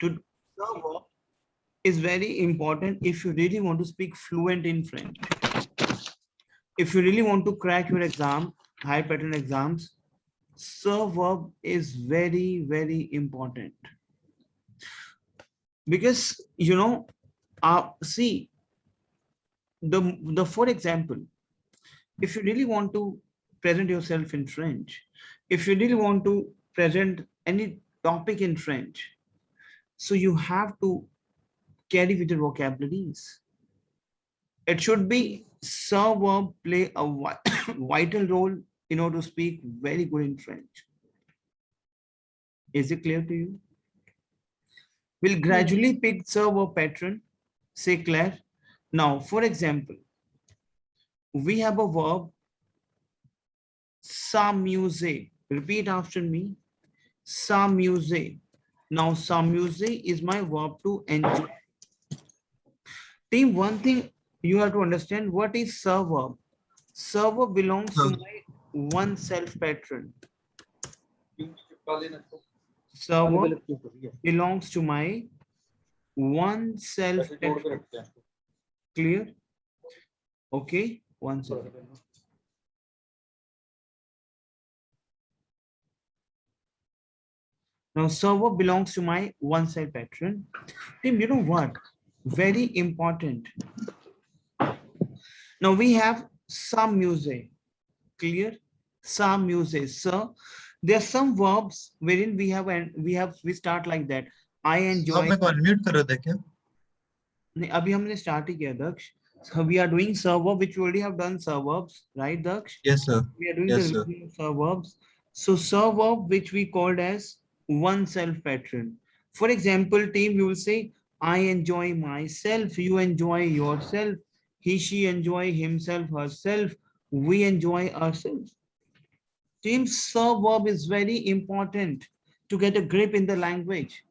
To serve is very important if you really want to speak fluent in French. If you really want to crack your exam, high pattern exams, serve verb is very, very important. Because see the for example, if you really want to present yourself in French, if you really want to present any topic in French, so you have to carry with your vocabularies. It should be serve verb play a vital role in order to speak very good in French. Is it clear to you? We'll Yes. gradually pick serve verb pattern. Say Claire. Now, for example, we have a verb s'amuser. Repeat after me. S'amuser. Now, s'amuser is my verb to enjoy. Team, one thing you have to understand, what is server? Server belongs to हाँ, my one self pattern. Server belongs to my one self pattern. Clear? Okay. One second. Now, server belongs to my one self pattern. Team, you know what? Very important. Now we have some music. Clear? Some music. So there are some verbs wherein we start like that. I आप enjoy. मेरे को unmute कर रहे थे क्या? नहीं, अभी हमने स्टार्ट ही किया दक्ष. So we are doing suburb, which we already have done suburbs, right, Daksh? Yes sir. We are doing the Yes sir. revision of suburbs. So suburb, which we called as one self pattern. For example, team, you will say, I enjoy myself, you enjoy yourself, he, she enjoy himself, herself, we enjoy ourselves. Team, suburb is very important to get a grip in the language.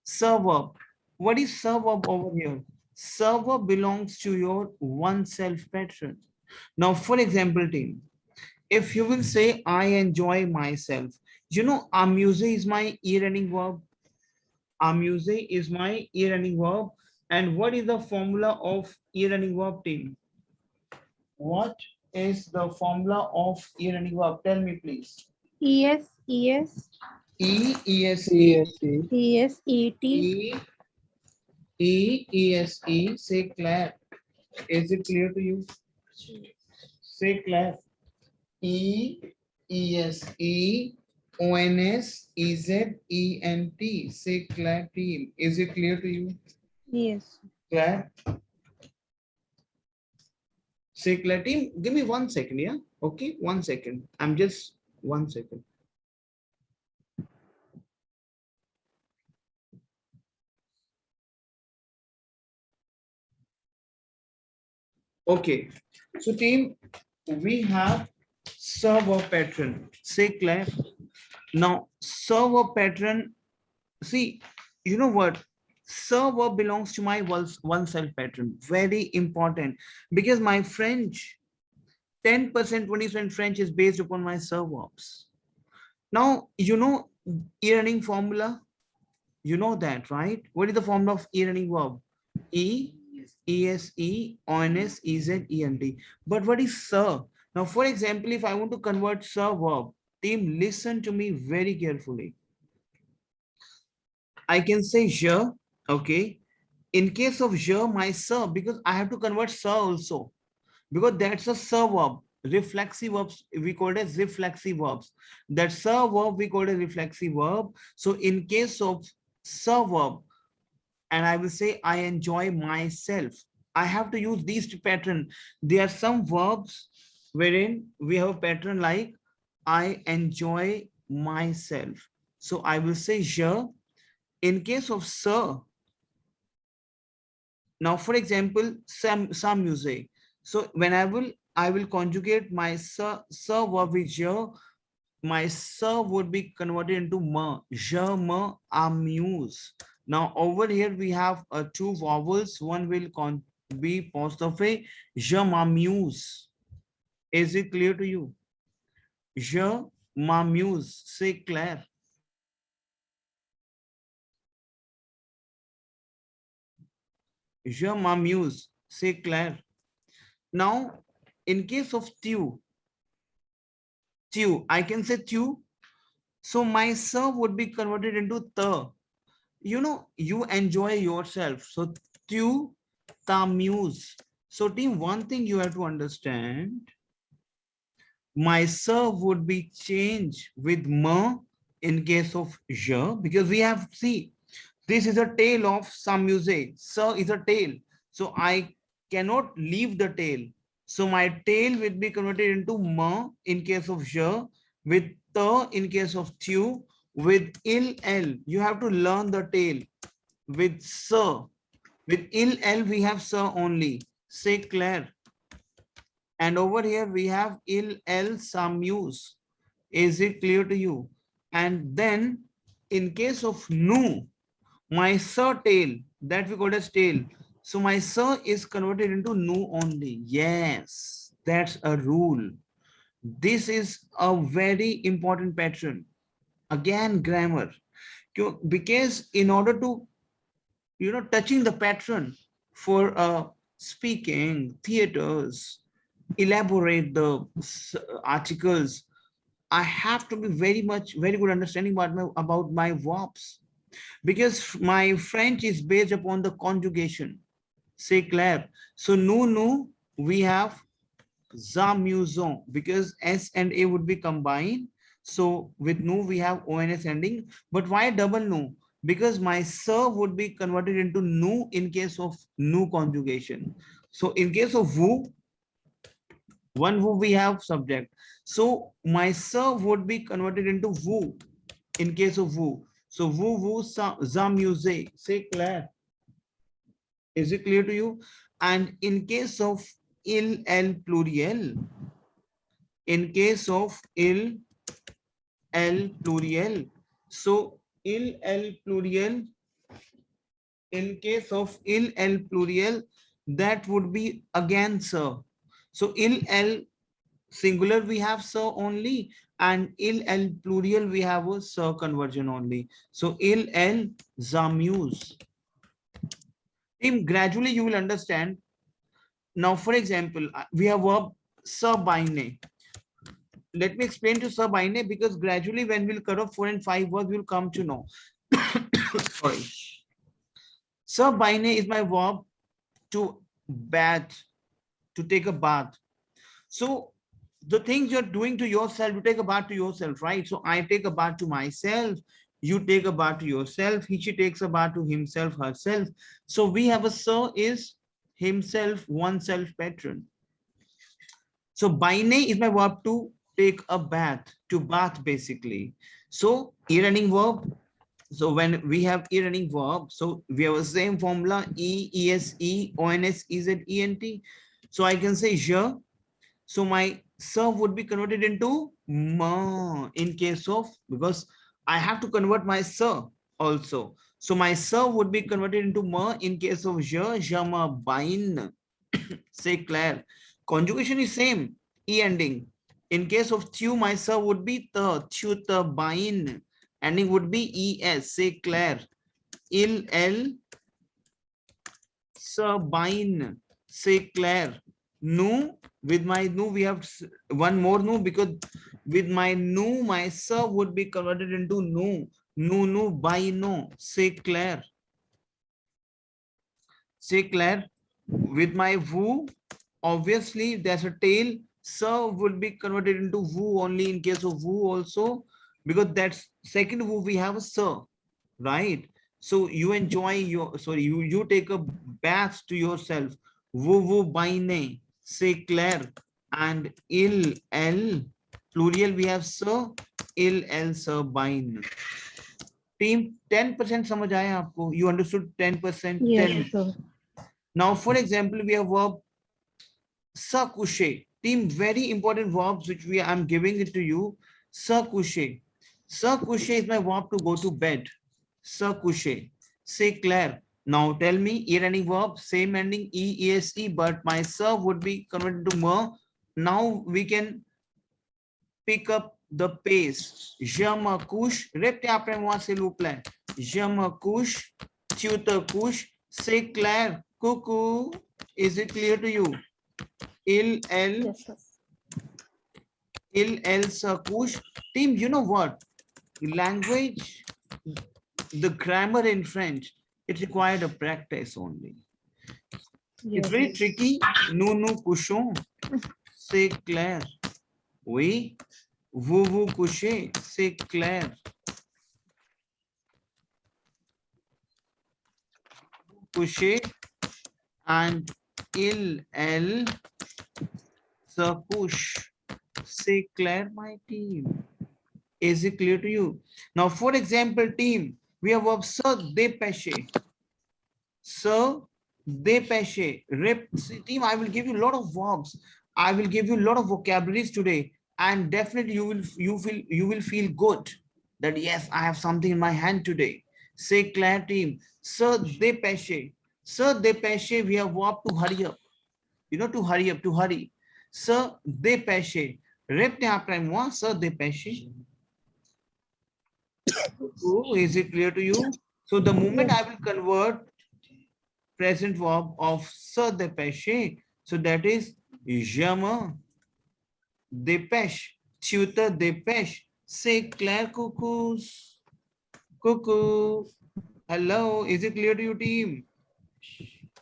Suburb. What is suburb over here? Suburb belongs to your one self pattern. Now, for example, team, if you will say, I enjoy myself, amuse is my ear-ending verb. Amuse is my ear-ending verb. And what is the formula of ear-ending verb, team? What is the formula of ear-ending verb? Tell me, please. Yes. Yes. E, E, S, E. ESE. Yes. Et. E, E, E, S, E. Say Claire. Is it clear to you? Say Claire. E, E, S, E, O, N, S, E, Z, E, N, T. Say Claire team. Is it clear to you? Yes. Claire? Say Claire team. Give me 1 second, yeah? Okay, 1 second. I'm just 1 second. Okay. So team, we have server pattern. Say Claire. Now, server pattern. See, you know what? Server belongs to my one self pattern. Very important because my French 10%, 20% French is based upon my servers. Now, e-learning formula. You know that, right? What is the formula of e-learning verb? E, E, S, E, O, N, S, E, Z, E, N, T. But what is sir? Now, for example, if I want to convert sir verb, team, listen to me very carefully. I can say je, okay. In case of je, my sir, because I have to convert sir also, because that's a sir verb. Reflexive verbs we call it as reflexive verbs. That sir verb we call it reflexive verb. So in case of sir verb, and I will say I enjoy myself, I have to use these two pattern. There are some verbs wherein we have a pattern like I enjoy myself. So I will say je. In case of sir, now for example, some music. So when I will conjugate my sir verb with je, my sir would be converted into ma. Je me amuse. Now over here we have two vowels. One will be apostrophe. Je m'amuse. Is it clear to you? Je m'amuse. Say Claire. Je m'amuse. Say Claire. Now, in case of tu, I can say tu. So my sir would be converted into the. You know, you enjoy yourself. So tu t'amuse. So team, one thing you have to understand, my sir would be changed with ma in case of je, because we have, see, this is a tail of some music. Sir is a tail. So I cannot leave the tail. So my tail will be converted into ma in case of je, with the in case of tu, with il l. You have to learn the tail. With sir, with il l we have sir only. Say Claire. And over here we have il l s'amuse. Is it clear to you? And then in case of nu, my sir tail, that we call as tail. So my sir is converted into nu only. Yes, that's a rule. This is a very important pattern. Again, grammar. Because in order to, touching the pattern for speaking, theaters, elaborate the articles, I have to be very good understanding about my verbs, because my French is based upon the conjugation. Say Claire. So nous, we have Zamuson, because S and A would be combined. So with nous we have ONS ending. But why double nous? Because my sir would be converted into nous in case of nous conjugation. So in case of vous, one vous we have subject. So my sir would be converted into vous in case of vous. So vous s'amuser. Say Claire. Is it clear to you? And in case of il el pluriel, in case of il el pluriel, so il el pluriel, in case of il el pluriel, that would be again sir. So il el singular we have sir only, and il el plurial we have a sir conversion only. So il el zamuse. Team, gradually you will understand. Now, for example, we have verb subine. Let me explain to subine, because gradually when we'll cut off 4 and 5 words, we'll come to know. Sorry. Subine is my verb to bath, to take a bath. So the things you're doing to yourself, you take a bath to yourself, right? So I take a bath to myself, you take a bath to yourself, he, she takes a bath to himself, herself. So we have a sir is himself, oneself pattern. So bine is my verb to take a bath, to bath basically. So e-running verb. So when we have e-running verb, so we have the same formula, e, es, e, ons, ez, ent. So I can say je. So my sir would be converted into ma in case of, because I have to convert my sir also. So my sir would be converted into ma in case of je ma bine. Say Claire. Conjugation is same, e ending. In case of tu, my sir would be the, tu the bine. Ending would be es. Say Claire. Il el sabine. Say Claire. Nu, with my nu we have one more nu, because with my nu my sir would be converted into nu. Nu by no. Say Claire. Say Claire. With my vous, obviously there's a tail. Sir would be converted into vous only in case of vous also, because that's second vous we have a sir, right? So you enjoy your, sorry, you take a bath to yourself. Vous bine. Say Claire. And il el plural we have sir, il el sir bine. Team, 10% समझ आया आपको? You understood 10%? Yes, 10. sir. Now, for example, we have verb sa coucher. Team, very important verbs which I'm giving it to you. Sa coucher. Sa coucher is my verb to go to bed. Sa coucher. Say Claire. Now tell me, e-running verb, same ending, e-ese, but my sa would be converted to ma. Now we can pick up the pace. Je me couche. Répétez après moi, s'il vous plaît. Je me couche. Tu te couches. Say Claire, cuckoo. Is it clear to you? Il, el, Yes, sir. il, el, sakush. Team, you know what? Language, the grammar in French, it required a practice only. It's Yes. very tricky. Nous couchons. C'est clair. Oui. Vous couchez. C'est clair. Coucher and elle se couche. C'est clair, my team. Is it clear to you? Now, for example, team, we have verb se dépêcher. Se dépêcher. Team, I will give you a lot of verbs. I will give you a lot of vocabularies today, and definitely you will feel good that yes, I have something in my hand today. Say Claire team. Se dépêcher. Se dépêcher, we have verb to hurry up. You know, to hurry up, to hurry. Se dépêcher. Répétez après moi, se dépêcher. Oh, is it clear to you? So the moment I will convert present verb of se dépêcher, so that is je me dépêche. Tu te dépêches. Say Claire cuckoos. Cuckoo. Hello, is it clear to you, team?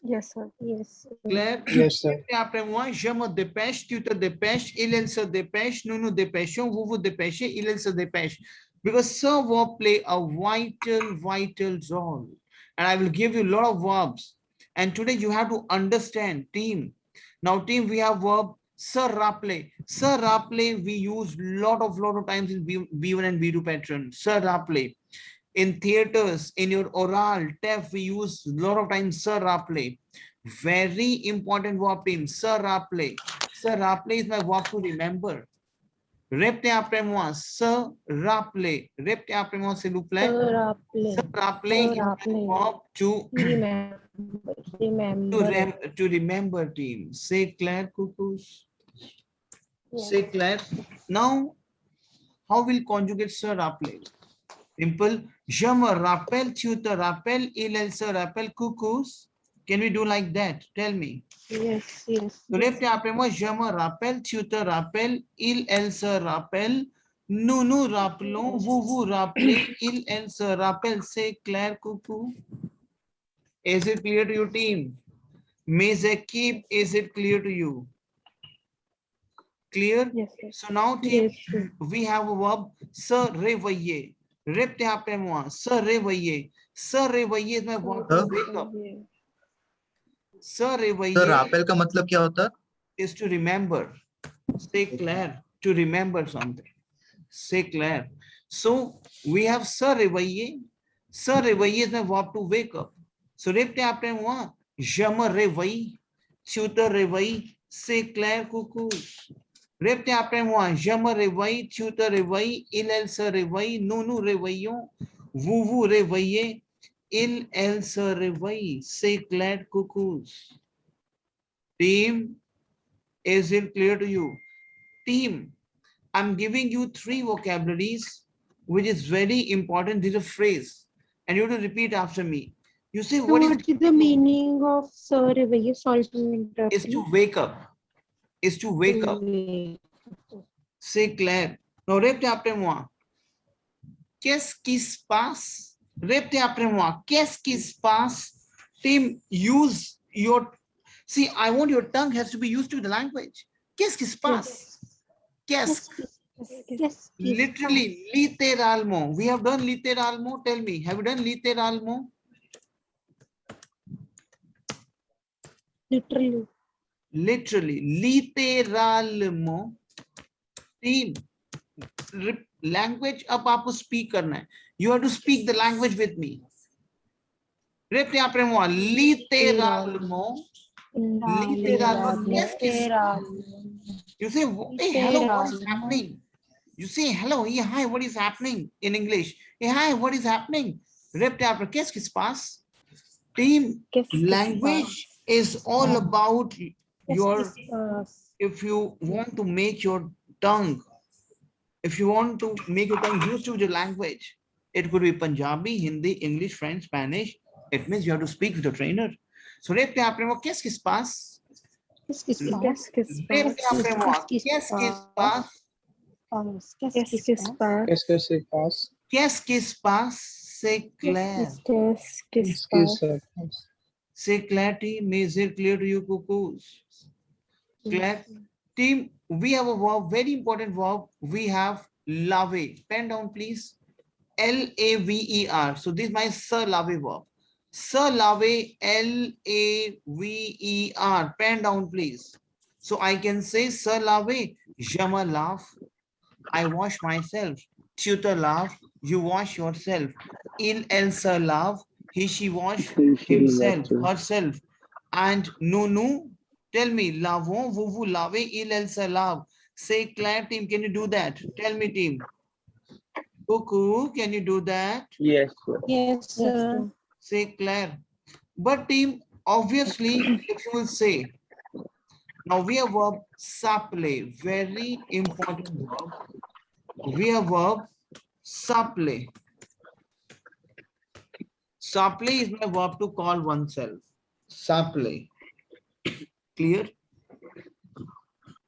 Yes, sir. Yes. Claire, Yes, sir. après moi, je me dépêche, tu te dépêches, il se dépêche, nous nous dépêchons, vous dépêchez, il se dépêche. Because some verb play a vital role. And I will give you a lot of verbs. And today you have to understand team. Now team, we have verb se rappeler. Se rappeler we use lot of times in B1 and B2 pattern. Se rappeler. In theaters, in your oral, TEF, we use a lot of times se rappeler. Very important verb team, se rappeler. Se rappeler is my verb to remember. Répétez après moi, se rappeler. Répétez après moi, s'il vous plaît. Se rappeler is my verb to remember team. Say Claire cuckoos. Say Claire. Now, how will conjugate se rappeler? Simple. Je me rappelle, tu te rappelles, elle se rappelle, cuckoos. Can we do like that? Tell me. Yes, yes. So répétez après moi, je me rappelle, tu te rappelles, elle se rappelle, nous nous rappelons, vous rappelez, elle se rappelle. C'est clair, coucou? Is it clear to your team? Mes équipes, is it clear to you? Clear? Yes, yes. So now team, Yes. we have a verb, se réveiller. Répétez après moi, se réveiller. Se réveiller is my verb to wake up. Se sir réveiller रापेल का मतलब क्या होता है? is to remember. Say Claire, to remember something. Say Claire. So we have se réveiller. Se réveiller is my verb to wake up. So répétez après moi. Je me réveille. Tu te réveilles. Say Claire coucou. Répétez après moi. Je me réveille. Tu te réveilles. Elle se réveille. Nous nous réveillons. Vous réveillez. Elle se réveille. Say Claire cuckoos. Team, is it clear to you? Team, I'm giving you 3 vocabularies, which is very important. This is a phrase, and you have to repeat after me. You say, what What is the meaning of sir? Sorry to interrupt is to you. wake up? Is to wake up. Say Claire. Now répétez après moi. Qu'est-ce qui se passe? Répétez après moi. Qu'est-ce qui se passe? Team, use your. See, I want your tongue has to be used to the language. Qu'est-ce qui se passe? Qu'est-ce? Yes. Literally, littéralement. We have done littéralement. Tell me, have you done littéralement? Literally. Literally, littéralement. Team, language अब आपको speak करना है. You have to speak the language with me. Répétez après moi. Littéralement. Littéralement. Qu'est-ce qui se passe? You say, hey, hello, what is happening? You say, hello, yeah, hi, what is happening in English? Hey, hi, what is happening? Répétez après, qu'est-ce qui se passe? Team, language is all about your, if you want to make your tongue, if you want to make your tongue used to the language, it could be Punjabi, Hindi, English, French, Spanish, It means you have to speak with the trainer. So répétez après moi, qu'est-ce qui se passe? Qu'est-ce qui se passe? Qu'est-ce qui se Répétez passe? après moi, Qu'est-ce qui se qu'est-ce qui se passe? passe? Qu'est-ce qui se passe? Qu'est-ce qui se passe? Qu'est-ce qui se passe? C'est clair. Qu'est-ce qui se passe? C'est clair, team. Is it clear to you, cuckoos? Claire? Team, we have a verb, very important verb. We have lave. Pen down, please. L-A-V-E-R. So this is my sir lave verb. Sir lave, L-A-V-E-R. Pen down, please. So I can say sir lave, je me lave. I wash myself. Tutor lave, you wash yourself. Elle se lave, he she wash himself, herself. And nous, tell me, lavons, vous lavez, elle se lave. Say, Claire, team, can you do that? Tell me, team. Cuckoo, can you do that? Yes, sir. Yes, sir. Say, Claire. But team, obviously, if you will say, now we have verb s'appeler, very important verb. We have verb s'appeler. S'appeler is my verb to call oneself. S'appeler. Clear?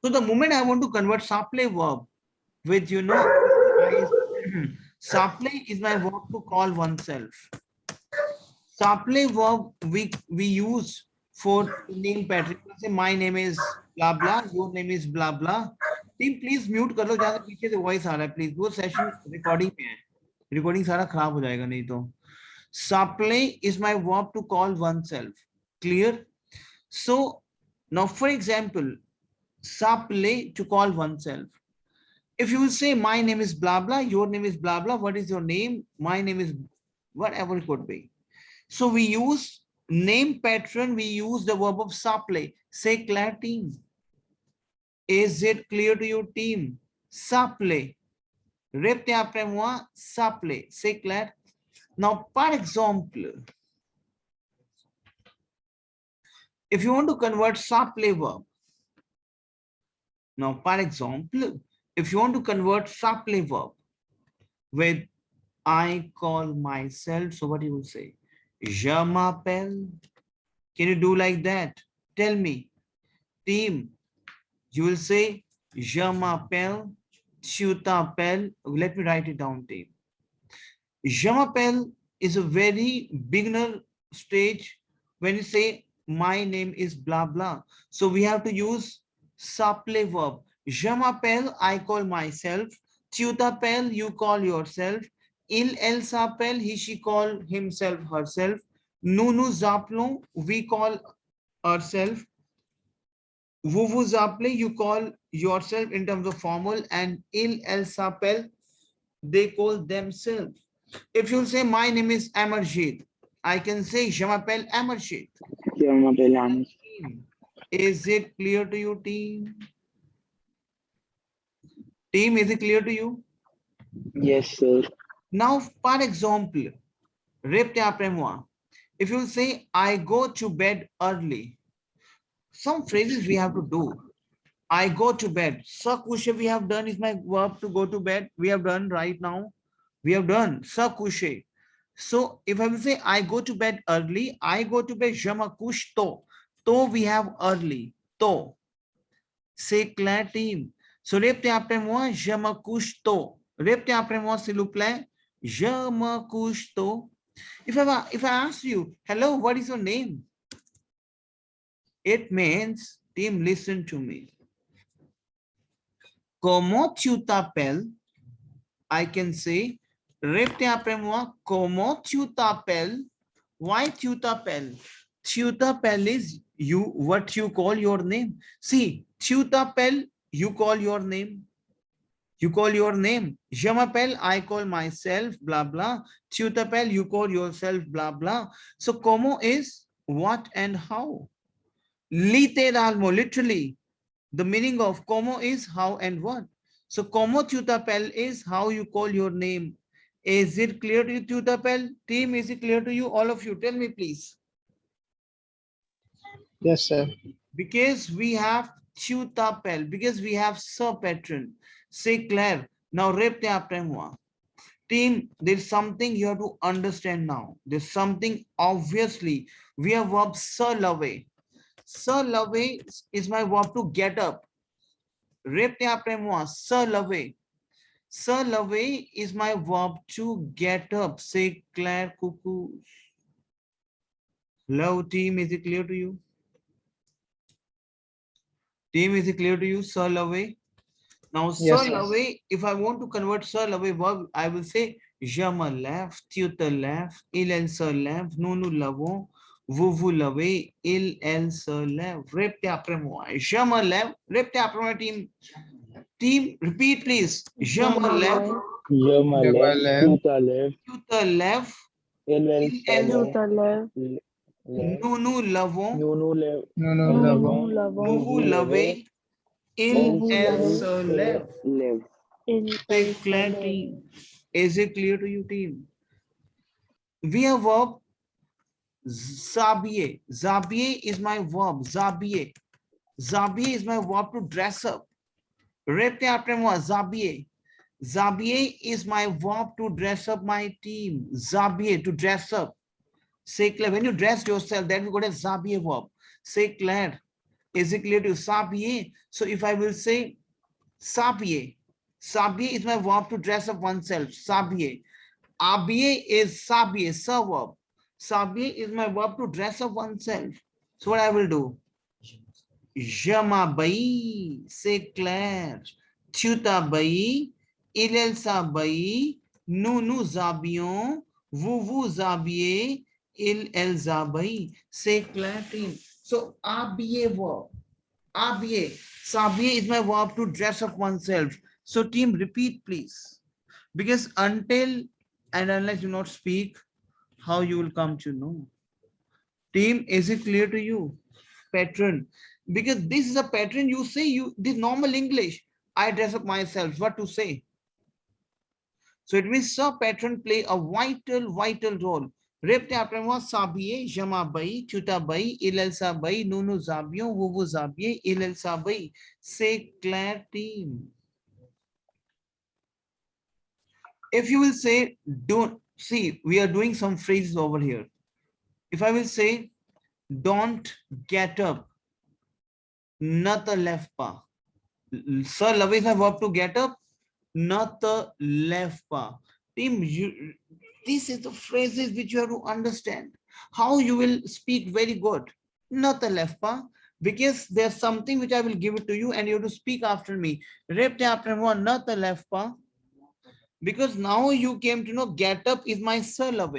So the moment I want to convert s'appeler verb with, s'appeler is my verb to call oneself. S'appeler verb we use for name pattern. Say my name is blah blah, your name is blah blah. Team, please mute कर लो, जहाँ से पीछे से voice आ रहा है, please. वो session recording में है. Recording सारा खराब हो जाएगा नहीं तो. S'appeler is my verb to call oneself. Clear? So now, for example, s'appeler to call oneself. If you will say my name is blah blah, your name is blah blah, what is your name? My name is whatever it could be. So we use name pattern, we use the verb of s'appeler. Say Claire, team. Is it clear to you, team? S'appeler. Répétez après moi, s'appeler. Say Claire. Now, par exemple, if you want to convert s'appeler verb, now, par exemple, if you want to convert s'appeler verb with I call myself, so what you will say? Je m'appelle. Can you do like that? Tell me, team. You will say je m'appelle, tu t'appelles. Let me write it down, team. Je m'appelle is a very beginner stage when you say my name is blah blah. So we have to use s'appeler verb. Je m'appelle, I call myself. Tu t'appelles, you call yourself. Elle s'appelle, he she call himself herself. Nous appelons, we call ourselves. Vous appelez, you call yourself in terms of formal, and elle s'appelle, they call themselves. If you say my name is Amarjit, I can say je m'appelle Amarjit. Is it clear to you, team? Team, is it clear to you? Yes, sir. Now, par exemple, répétez après moi. If you say I go to bed early, some phrases we have to do. I go to bed. Se coucher we have done is my verb to go to bed. We have done right now. We have done se coucher. So if I will say I go to bed early, I go to bed, je me couche tôt. Tôt we have early. Tôt. C'est clair, team. So répétez après moi, je me couche tôt. Répétez après moi, s'il vous plaît. Je me couche tôt. If I ask you, hello, what is your name? It means, team, listen to me. Comment tu t'appelles? I can say, répétez après moi, comment tu t'appelles? Why tu t'appelles? Tu t'appelles is you, what you call your name. See, tu t'appelles, you call your name. You call your name. Je m'appelle, I call myself, blah, blah. Tu t'appelles, you call yourself, blah, blah. So, comment is what and how. Literally, the meaning of como is how and what. So, como tu t'appelles is how you call your name. Is it clear to you, tu t'appelles? Team, is it clear to you? All of you, tell me, please. Yes, sir. Because we have tu t'appelles, because we have sub pattern. Say Claire. Now, répétez après moi. Team, there's something you have to understand now. There's something obviously. We have verb se lever. Se lever is my verb to get up. Repte après moi, se lever. Se lever is my verb to get up. Say Claire Cuckoo. Hello team, is it clear to you? Team, is it clear to you? Se lever. Now, se Yes, sir. lever, if I want to convert se lever verb, I will say je me lève, tu te lèves, il, elle se lève, nous nous levons, vous vous levez, il, elle se lève. Répétez après moi. Je me lève. Répétez après moi, team. Team, repeat please. Je me lève, Je me Je me lève, lève. tu te lèves, tu te lèves, elle il, elle, se You the left. lève, nous nous levons, nous nous lèvons, Nous nous Nous levons. vous vous levez, il, Vous vous elle levez. se lève. lève. In Say El clear Salvador. team. Is it clear to you team? We have verb Zabier. Zabier is my verb. Zabier. Zabier is my verb to dress up. Répétez après moi. Zabier. Zabier is my verb to dress up my team. Zabier, to dress up. Say Claire. When you dress yourself, then we got a Zabier verb. Say Claire. Is it clear to you? Zabier. So if I will say Sabier. Sabier is my verb to dress up oneself. Sabier. Abier is sabier, verb. Sabier is my verb to dress up oneself. So what I will do? Je m'habille, c'est clair. Tu t'habilles, il s'habille, nous nous habillions, vous vous habillez, il, elles habillent. C'est clair, team. So, habiller verb. Habiller. S'habiller is my verb to dress up oneself. So, team, repeat, please. Because until and unless you not speak, how you will come to know? Team, is it clear to you? Pattern. Because this is a pattern you say, this normal English. I dress up myself. What to say? So it means a pattern play a vital role. Repte après moi, s'habiller, je m'habille, tu t'habilles, il, elle s'habille, nous nous habillions, vous vous habillez, il, elle s'habille. C'est clair, team. If you will say, don't, see, we are doing some phrases over here. If I will say, don't get up, not the left pa. Sir, love is a verb to get up, not the left pa. Team, this is the phrases which you have to understand. How you will speak very good, not the left pa. Because there's something which I will give it to you and you have to speak after me. Repte après moi, not the left pa. Because now you came to know get up is my sir love.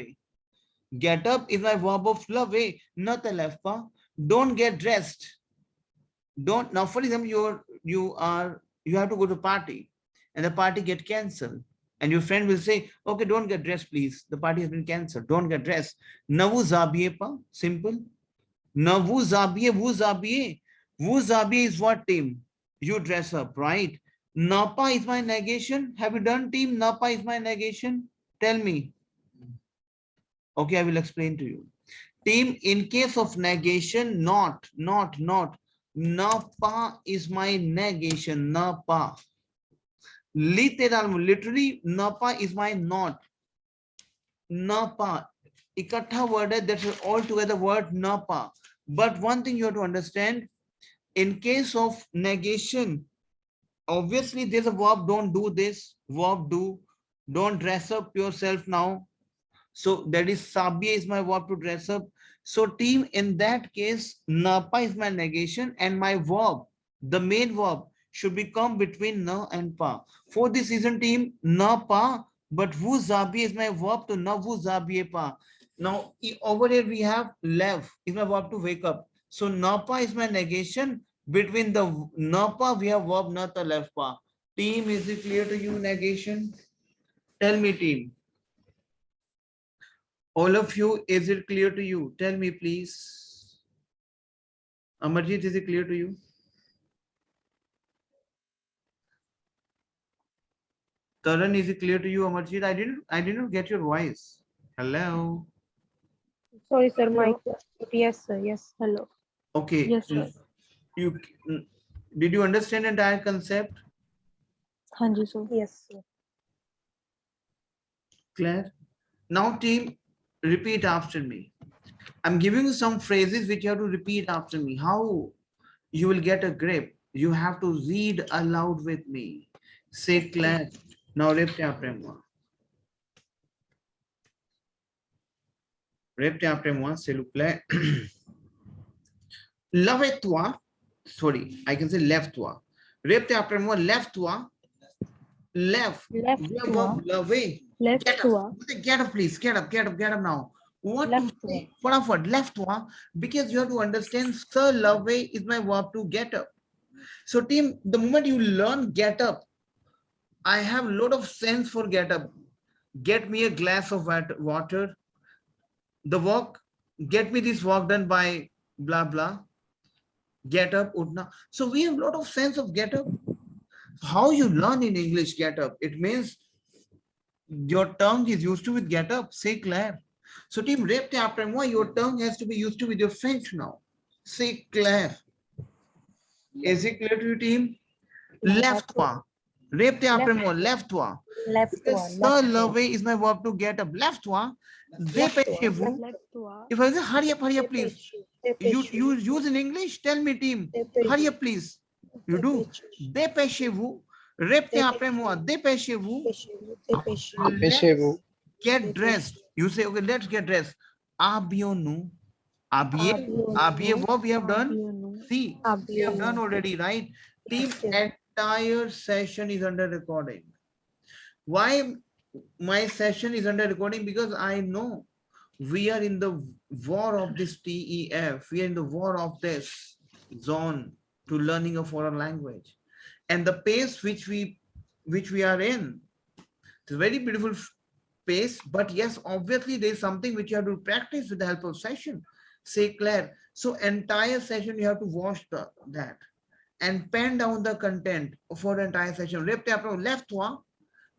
Get up is my verb of love, not the left pa. Don't get dressed. Don't now, for example, you have to go to party and the party get cancelled. And your friend will say, okay, don't get dressed, please. The party has been cancelled. Don't get dressed. Navu zabiye pa, simple. Navu zabiye, vu zabiye. Vu zabiye is what, team? You dress up, right? Napa is my negation. Have you done, team? Napa is my negation. Tell me. Okay, I will explain to you. Team, in case of negation, not. Napa is my negation. Napa. Literally, napa is my not. Napa. Ikattha word hai, that's all together word napa. But one thing you have to understand, in case of negation, obviously there's a verb, don't do this, verb do, don't dress up yourself now. So that is sabia is my verb to dress up. So team, in that case, napa is my negation and my verb, the main verb should become between na and pa. For this reason, team, na pa, but vu zabi is my verb to na vu zabi pa. Now over here we have lev is my verb to wake up. So napa is my negation. Between the napa we have verb not the left pa. Team, is it clear to you negation? Tell me, team. All of you, is it clear to you? Tell me, please. Amarjit, is it clear to you? Taran, is it clear to you, Amarjit? I didn't get your voice. Hello. Sorry, sir. Mic. Yes, sir. Yes. Hello. Okay. Yes, sir. You did you understand the entire concept? Hanji, sir. Yes, sir. Claire? Now team, repeat after me. I'm giving you some phrases which you have to repeat after me. How you will get a grip? You have to read aloud with me. Say Claire. Now répétez après moi. Répétez après moi, s'il vous plaît. Lève-toi. Sorry, I can say lève-toi. Répétez après moi, lève-toi. Left. Left Verb lever. Left Get up. Get up, please. Get up, get up, get up now. What Left to say? Fatafat, left one. Because you have to understand, sir, love is my verb to get up. So team, the moment you learn get up, I have a lot of sense for get up. Get me a glass of water. The work, get me this work done by blah, blah. Get up, utna. So we have a lot of sense of get up. How you learn in English get up? It means your tongue is used to with get up. Say Claire. So team, répétez après moi, your tongue has to be used to with your French now. Say Claire. Is it clear to you, team? Lève-toi. Répétez après moi, lève-toi. Because sir, lever is my verb to get up. Lève-toi. Dépêchez-vous. If I say hurry up, please. You use in English? Tell me, team. Hurry up, please. You do. Dépêchez-vous. Répétez après moi. Dépêchez-vous. Dépêchez-vous. Get dressed. You say, okay, let's get dressed. Habillons-nous. Habillez, what we have done? See, we have done already, right? Team, entire session is under recording. Why my session is under recording? Because I know we are in the war of this TEF. We are in the war of this zone to learning a foreign language. And the pace which we are in, it's a very beautiful pace, but yes, obviously there's something which you have to practice with the help of session. Say Claire. So entire session you have to watch that and pen down the content for the entire session. Répétez après moi, lève-toi.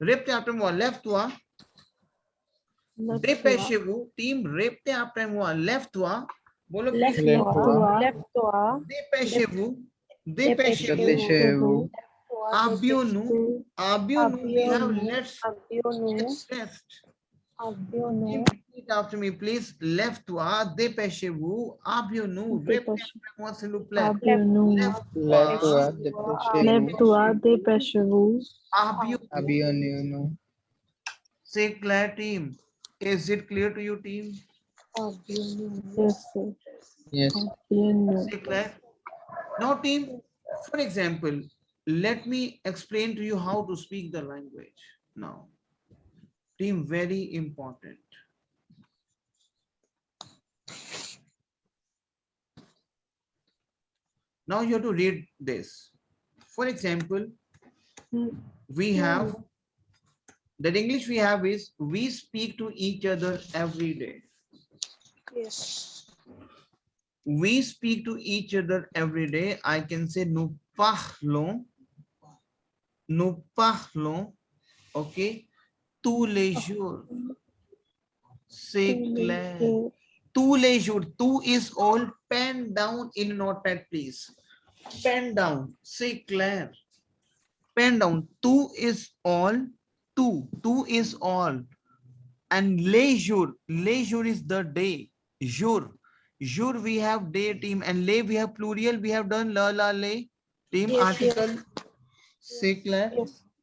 Répétez après moi, lève-toi. Dépêchez-vous. Team, répétez après moi, lève-toi. Bolo, Lève-toi. dépêchez-vous. Dépêchez-vous. Habillons-nous. Habillons-nous. We have let's rest. Repeat after me, please. Lève-toi, dépêchez-vous, habillons-nous. Répétez après moi, s'il vous plaît. Lève-toi, dépêchez-vous. Dépêchez-vous. Habillons-nous. Habillons-nous. Say Claire, team. Is it clear to you, team? Yes, sir. Yes. Say Claire. Now, team, for example, let me explain to you how to speak the language. Now, team, very important. Now you have to read this. For example, we have that English we have is we speak to each other every day. Yes. We speak to each other every day. I can say nous parlons, okay, tous les jours. C'est clair. Tous les jours. Tous is all. Pen down in notepad, please. Pen down. C'est clair. Pen down. Tout is all. Two is all. And les jours. Les jours is the day. Jour. Jour we have day, team. And les we have plural. We have done la les. Team, yes, article. Yes. C'est clair.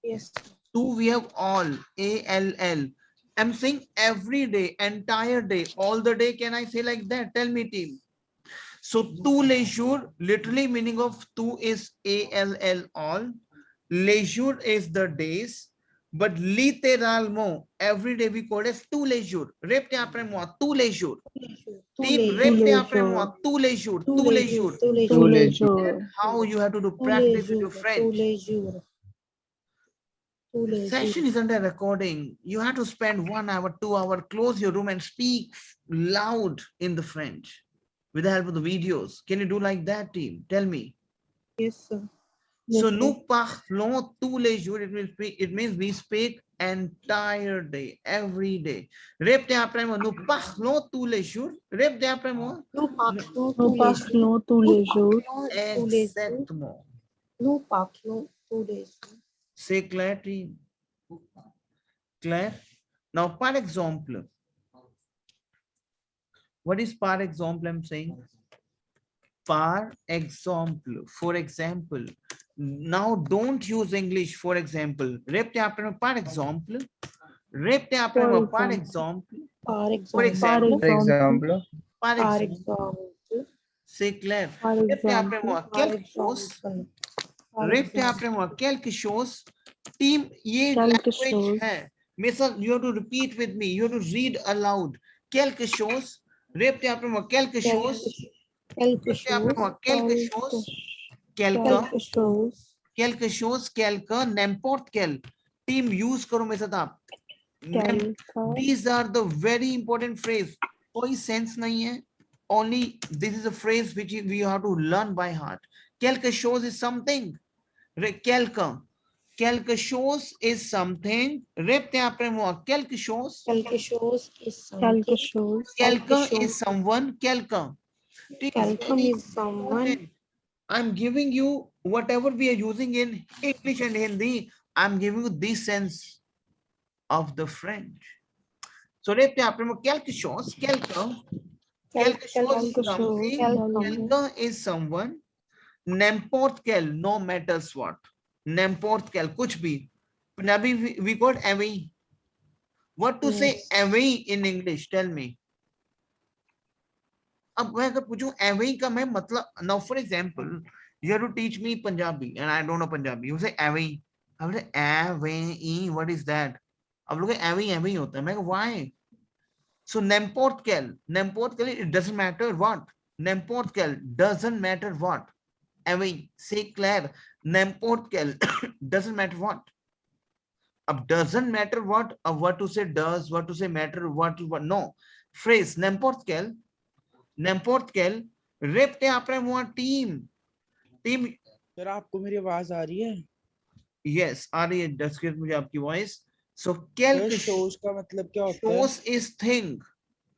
Yes. Two we have all. ALL. I'm saying every day, entire day, all the day. Can I say like that? Tell me, team. So tous les jours, literally meaning of two is ALL all. Les jours is the days, but littéralement every day we call as tous les jours. Répétez après moi, tous les jours. Team, répétez après moi, tous les jours, tous les jours. Tous les jours. How you have to do practice with your French. Session is under recording. You have to spend 1 hour, 2 hours, close your room and speak loud in the French with the help of the videos. Can you do like that, team? Tell me. Yes, sir. So, nous parlons tous les jours. It means we speak entire day, every day. Répétez après moi. Nous parlons tous les jours. Répétez après moi. Nous parlons tous les jours. Exactement. Nous parlons tous les jours. C'est clair, team? Claire? Now, par exemple, what is par exemple? I'm saying par exemple, for example. Now, don't use English, for example. Répétez après moi, par exemple. Répétez après moi, par exemple. For For example, example, For example, par for exemple. example, C'est clair. for Répétez après example, moi, quelque chose. for Répétez example, après moi, quelque chose. Team, ये quelque language chose, है. मेरे साथ, you have to repeat with me. You have to read aloud. Quelque chose. Répétez après moi, quelque chose. quelque Répétez après chose, moi, quelque chose. quelque Quelqu'un. chose, quelque chose, quelqu'un, n'importe quel. Team use करो मेरे साथ आप. quelque, These are the very important phrase. कोई sense नहीं है. Only this is a phrase which we have to learn by heart. Quelque chose is something. Quelqu'un. Quelque chose is something. Répétez après moi. Quelque chose. quelque chose is something, quelque chose, Quelqu'un is someone. Quelqu'un. quelqu'un Very is someone, important. I'm giving you whatever we are using in English and Hindi. I'm giving you this sense of the French. So répétez après moi, quelque chose, quelqu'un, quelque chose is quelque chose, something, quelqu'un, quelqu'un is someone, n'importe quel, no matters what, n'importe quel, कुछ भी. Punjabi we got away. What to say away in English? Tell me. अब मैं अगर पूछूं away का मैं मतलब, now for example, you have to teach me Punjabi and I don't know Punjabi. You say away. I will say away. What is that? अब लोग away away होता है. मैं why? So n'importe quel, it doesn't matter what. N'importe quel doesn't matter what. Away. Say clair. N'importe quel doesn't matter what. Ab doesn't matter what. What to say does. What to say matter. What no. Phrase n'importe quel. N'importe quel. Répétez après moi team. Team. Sir आपको मेरी आवाज आ रही है? Yes, आ रही है. Describe मुझे आपकी voice. So sir quelque shows का मतलब क्या होता है? shows is thing.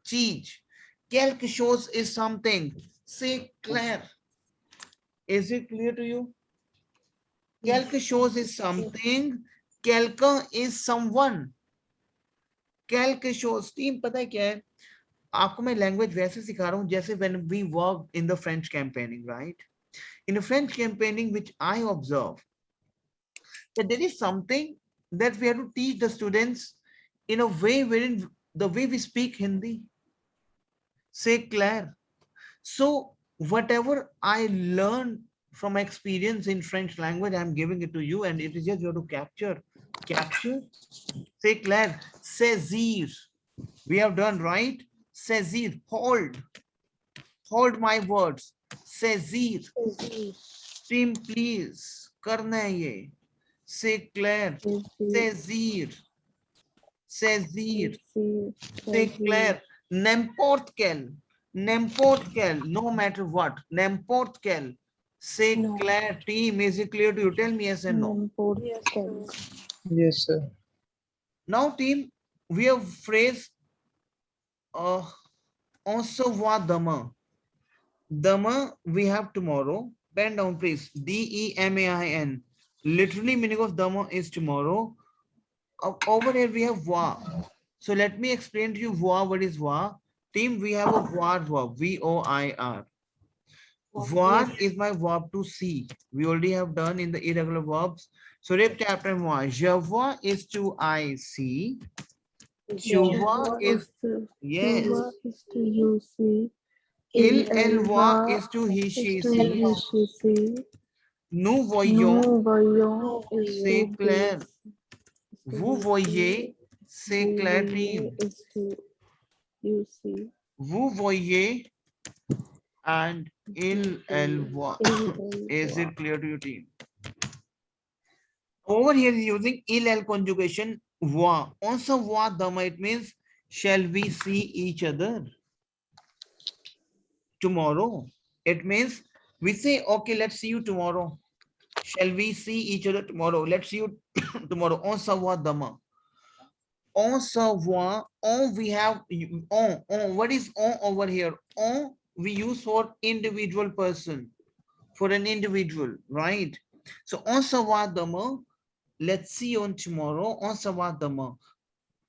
चीज. Quelque chose is something. Say clair. Is it clear to you? Quelque chose is something. Quelqu'un is someone. Quelque chose. Team पता है क्या है? आपको मैं लैंग्वेज वैसे सिखा रहा हूँ जैसे when we worked in the French campaigning, right? In the French campaigning, which I observe, that there is something that we have to teach the students in a way wherein the way we speak Hindi. Say clair. So whatever I learned from my experience in French language, I'm giving it to you, and it is just you have to capture. Capture. Say clair. Saisir. We have done right. Saisir. Hold. Hold my words. Saisir. Team, please. करना है ये. Say clair. Saisir. Saisir. Say clair. N'importe quel. N'importe quel. No matter what. N'importe quel. Say No. clair. Team, is it clear to you? Tell me yes and no. n'importe quel, yes, sir. Now, team, we have phrase on se voit demain. Demain we have tomorrow. Pen down, please. D-E-M-A-I-N. Literally meaning of demain is tomorrow. Over here we have voir. So let me explain to you voir. What is voir? Team, we have a voir verb. V-O-I-R. Voir is my verb to see. We already have done in the irregular verbs. So rep chapter moi. Je vois is to I see. Tu vois is yes. is to you see, Elle voit is to he she sees. she see, Nous voyons, voyons c'est clair. Vous voyez, c'est clair. Team. is to you see, Vous voyez and elle voit. Is it clear to you, team? Over here is using il conjugation voix. On se voit demain, it means shall we see each other tomorrow? It means we say, okay, let's see you tomorrow. Shall we see each other tomorrow? Let's see you tomorrow. On se voit demain. On se voit, on we have on. What is on over here? On we use for individual person, for an individual, right? So on se voit demain. Let's see on tomorrow. On se voit demain.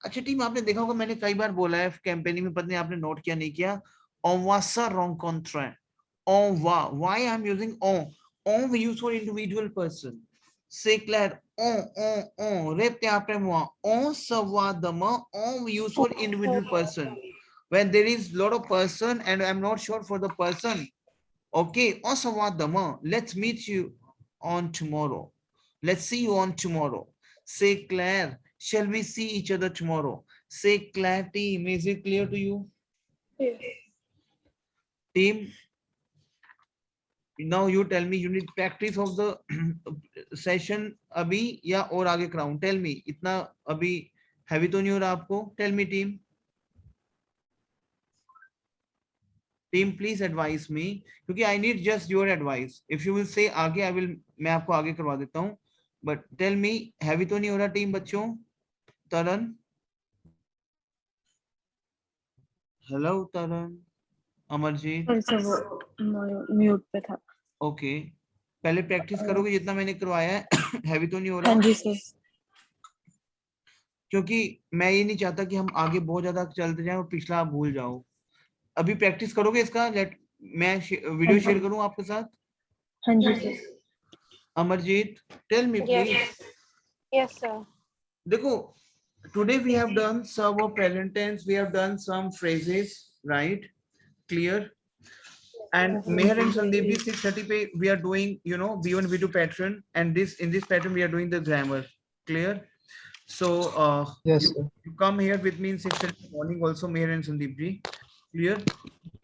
अच्छा team, आपने देखा होगा मैंने कई बार बोला है campaigning में, पता नहीं आपने नोट किया नहीं किया. On was a wrong contra. On wa. Why I'm using on? On we use for individual person. Say clair. On. Repte apre moi. On savadama. On we use for individual person. When there is lot of person and I'm not sure for the person. Okay. On savadama. Let's meet you on tomorrow. Let's see you on tomorrow. Say Claire, shall we see each other tomorrow? Say Claire team, is it clear to you? Team, now you tell me, you need practice of the session अभी या और आगे कराऊं? Tell me, इतना अभी heavy तो नहीं हो रहा आपको? Tell me team. Team, please advise me, क्योंकि I need just your advice. If you will say आगे, I will, मैं आपको आगे करवा देता हूँ. But tell me, heavy तो नहीं हो रहा team बच्चों? तरन, हेलो तरन, अमरजीत. सर वो म्यूट पे था। ओके, पहले प्रैक्टिस करोगे जितना मैंने करवाया है. हैवी तो नहीं हो रहा? हाँ जी सर। क्योंकि मैं ये नहीं चाहता कि हम आगे बहुत ज्यादा चलते जाएं और पिछला आप भूल जाओ. अभी प्रैक्टिस करोगे इसका? मैं वीडियो शेयर करूं आपके साथ? हाँ जी sir. Amarjeet, tell me please. Yes sir. देखो, today we have done some of present tense, we have done some phrases, right? Clear? And Meher and Sandeep ji, 6:30 pe we are doing, you know, B1 B2 pattern, and in this pattern we are doing the grammar. Clear? So Yes, sir. you come here with me in 6:30 in the morning also, Meher and Sandeep ji. Clear?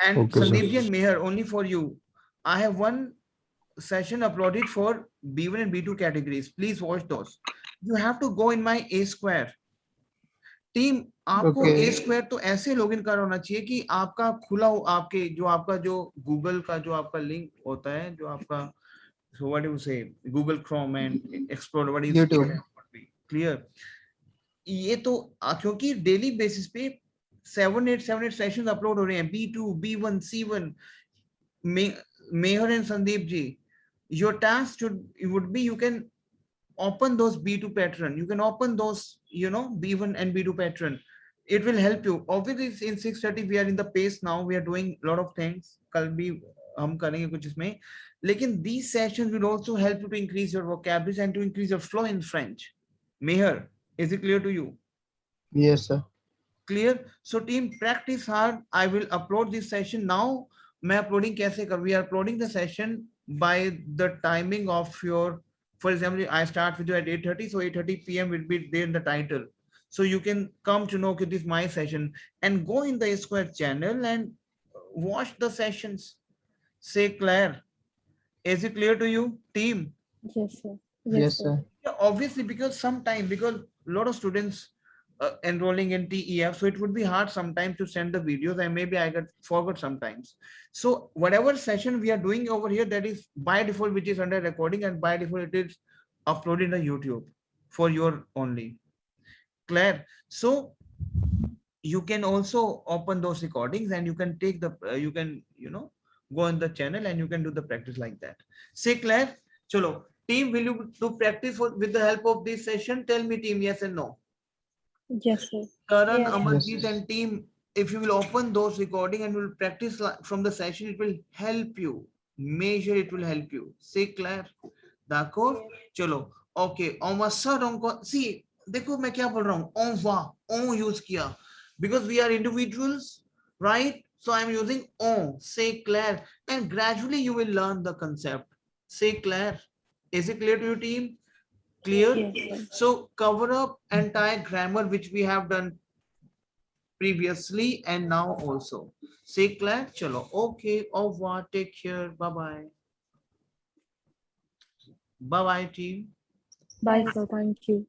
And Okay, sir. Sandeep ji and Meher, only for you, I have one session uploaded for B1 and B2 categories. Please watch those. You have to go in my A square. Team, आपको Okay. ए square तो ऐसे login कर होना चाहिए कि आपका खुला हो, आपके जो आपका जो गूगल का जो आपका लिंक होता है, जो आपका so what do you say, Google Chrome and Explorer, what is YouTube. clear? ये तो क्योंकि डेली बेसिस पे 7-8 सेशंस अपलोड हो रहे हैं, B2, B1, C1. Meher and Sandeep ji, your task would be, you can open those B2 pattern, you can open those, you know, B1 and B2 pattern. It will help you. Obviously in 6:30 we are in the pace now, we are doing a lot of things. कल भी हम करेंगे कुछ इसमें, लेकिन these sessions will also help you to increase your vocabulary and to increase your flow in French. Meher, is it clear to you? Yes, sir. Clear? So team, practice hard. I will upload this session now. मैं uploading कैसे कर? We are uploading the session by the timing of your, for example, I start with you at 8:30, so 8:30 p.m. will be there in the title. So you can come to know, okay, this is my session, and go in the Square channel and watch the sessions. Say Claire, is it clear to you, team? Yes sir. Yes, sir. Yeah, obviously, because a lot of students enrolling in TEF, so it would be hard sometimes to send the videos, and maybe I get forgot sometimes. So whatever session we are doing over here, that is by default, which is under recording, and by default it is uploaded on YouTube for your only. Claire, so you can also open those recordings and you can take the you can, you know, go on the channel and you can do the practice like that. Say Claire, chalo team, will you do practice with the help of this session? Tell me team, yes and no. Yes sir. Karan, Yes. Amarjeet Yes. and team, if you will open those recording and will practice from the session, it will help you. Measure, it will help you. Say Claire, d'accord? चलो, okay. See, देखो मैं क्या बोल रहा हूँ, on va, on use किया, because we are individuals, right? So I'm using on. Say Claire, and gradually you will learn the concept. Say Claire, is it clear to you, team? Clear? Yes, sir. So cover up entire grammar which we have done previously and now also. Say Claire, chalo. Okay, au revoir, take care, bye bye. Bye bye, team. Bye sir, thank you.